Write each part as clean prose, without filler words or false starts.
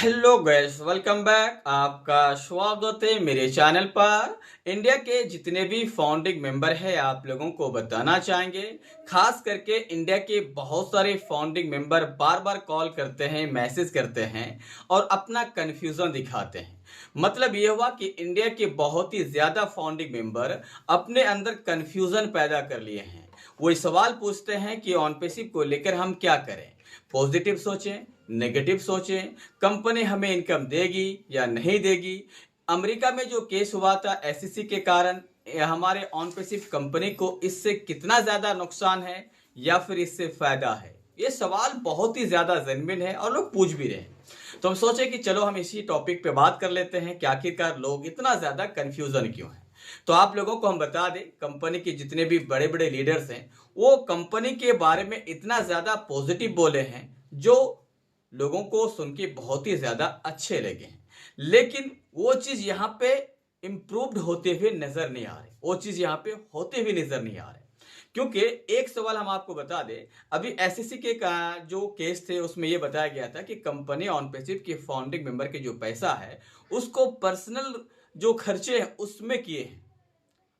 Hello guys, welcome back. आपका स्वागत है मेरे चैनल पर। इंडिया के जितने भी फाउंडिंग मेंबर हैं आप लोगों को बताना चाहेंगे। खास करके इंडिया के बहुत सारे फाउंडिंग मेंबर बार बार कॉल करते हैं, मैसेज करते हैं और अपना कन्फ्यूजन दिखाते हैं। मतलब ये हुआ कि इंडिया के बहुत ही ज्यादा फाउंडिंग मेंबर अपने अंदर कन्फ्यूजन पैदा कर लिए हैं। वो सवाल पूछते हैं कि ऑन पेसिव को लेकर हम क्या करें। पॉजिटिव सोचें, नेगेटिव सोचें, कंपनी हमें इनकम देगी या नहीं देगी। अमेरिका में जो केस हुआ था एसईसी के कारण, हमारे ऑन पेसिव कंपनी को इससे कितना ज्यादा नुकसान है या फिर इससे फायदा है, ये सवाल बहुत ही ज्यादा जेन्युइन है और लोग पूछ भी रहे हैं। तो हम सोचे कि चलो हम इसी टॉपिक पे बात कर लेते हैं कि आखिरकार लोग इतना ज्यादा कंफ्यूजन क्यों है। तो आप लोगों को हम बता दें, कंपनी के जितने भी बड़े बड़े लीडर्स हैं वो कंपनी के बारे में इतना ज्यादा पॉजिटिव बोले हैं जो लोगों को सुन के बहुत ही ज्यादा अच्छे लगे हैं। लेकिन वो चीज यहाँ पे इम्प्रूव्ड होते हुए नजर नहीं आ रही, वो चीज यहाँ पे होते हुए नजर नहीं आ रहे। क्योंकि एक सवाल हम आपको बता दें, अभी एसएससी के जो केस थे उसमें यह बताया गया था कि कंपनी ऑन पेसिव के फाउंडिंग मेंबर के जो पैसा है उसको पर्सनल जो खर्चे हैं उसमें किए हैं।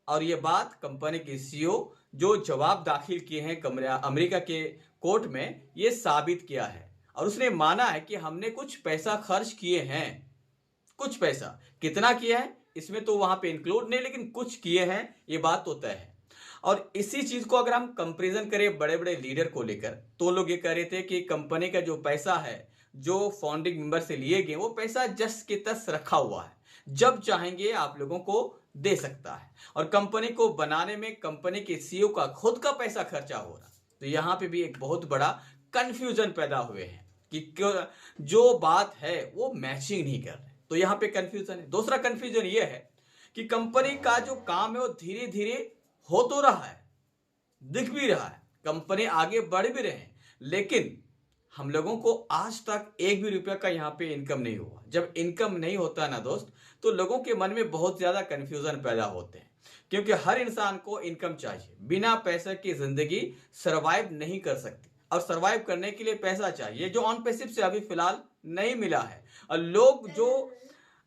और ये बात कंपनी के सीईओ जो जवाब दाखिल किए हैं अमेरिका के कोर्ट में, ये साबित किया है और उसने माना है कि हमने कुछ पैसा खर्च किए हैं। कुछ पैसा कितना किया है इसमें तो वहां पे इंक्लूड नहीं, लेकिन कुछ किए हैं, ये बात तो तय है। और इसी चीज को अगर हम कंपैरिजन करें बड़े बड़े लीडर को लेकर, तो लोग ये कह रहे थे कि कंपनी का जो पैसा है जो फाउंडिंग मेंबर से लिए गए वो पैसा जस के तस रखा हुआ है, जब चाहेंगे आप लोगों को दे सकता है। और कंपनी को बनाने में कंपनी के सीईओ का खुद का पैसा खर्चा हो रहा। तो यहाँ पे भी एक बहुत बड़ा कंफ्यूजन पैदा हुए हैं कि जो बात है वो मैचिंग नहीं कर रहे। तो यहाँ पे कंफ्यूजन है। दूसरा कंफ्यूजन ये है कि कंपनी का जो काम है वो धीरे धीरे हो तो रहा है, दिख भी रहा है, कंपनी आगे बढ़ भी रहे हैं, लेकिन हम लोगों को आज तक एक भी रुपया का यहाँ पे इनकम नहीं हुआ। जब इनकम नहीं होता ना दोस्त, तो लोगों के मन में बहुत ज्यादा कंफ्यूजन पैदा होते हैं। क्योंकि हर इंसान को इनकम चाहिए, बिना पैसे की जिंदगी सरवाइव नहीं कर सकती और सरवाइव करने के लिए पैसा चाहिए, जो ऑन पेसिव से अभी फिलहाल नहीं मिला है। और लोग जो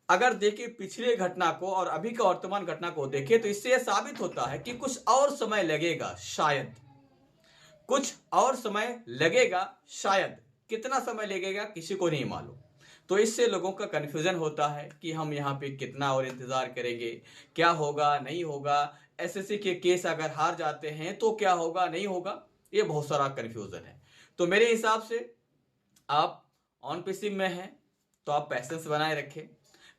अगर देखे पिछले घटना को और अभी का वर्तमान घटना को देखे, तो इससे यह साबित होता है कि कुछ और समय लगेगा, शायद कुछ और समय लगेगा, शायद कितना समय लगेगा किसी को नहीं मालूम। तो इससे लोगों का कन्फ्यूजन होता है कि हम यहाँ पे कितना और इंतजार करेंगे, क्या होगा नहीं होगा, एसएससी के केस अगर हार जाते हैं तो क्या होगा नहीं होगा, ये बहुत सारा कन्फ्यूजन है। तो मेरे हिसाब से आप ऑन पेसिव में हैं तो आप पैसेंस बनाए रखें।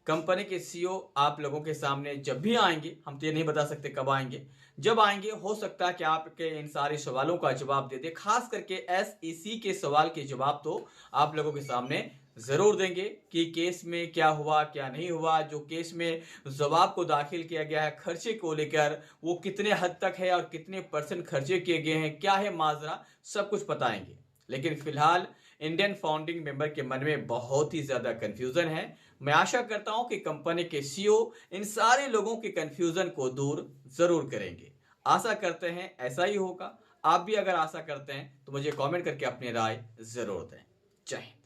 कंपनी के सीईओ आप लोगों के सामने जब भी आएंगे, हम तो ये नहीं बता सकते कब आएंगे, जब आएंगे हो सकता है कि आपके इन सारे सवालों का जवाब दे दे। खास करके एसईसी के सवाल के जवाब तो आप लोगों के सामने जरूर देंगे कि केस में क्या हुआ क्या नहीं हुआ, जो केस में जवाब को दाखिल किया गया है खर्चे को लेकर वो कितने हद तक है और कितने % खर्चे किए गए हैं, क्या है माजरा, सब कुछ बताएंगे। लेकिन फिलहाल इंडियन फाउंडिंग मेंबर के मन में बहुत ही ज्यादा कंफ्यूजन है। मैं आशा करता हूं कि कंपनी के सीईओ इन सारे लोगों के कंफ्यूजन को दूर जरूर करेंगे। आशा करते हैं ऐसा ही होगा। आप भी अगर आशा करते हैं तो मुझे कमेंट करके अपनी राय जरूर दें। जय हिंद।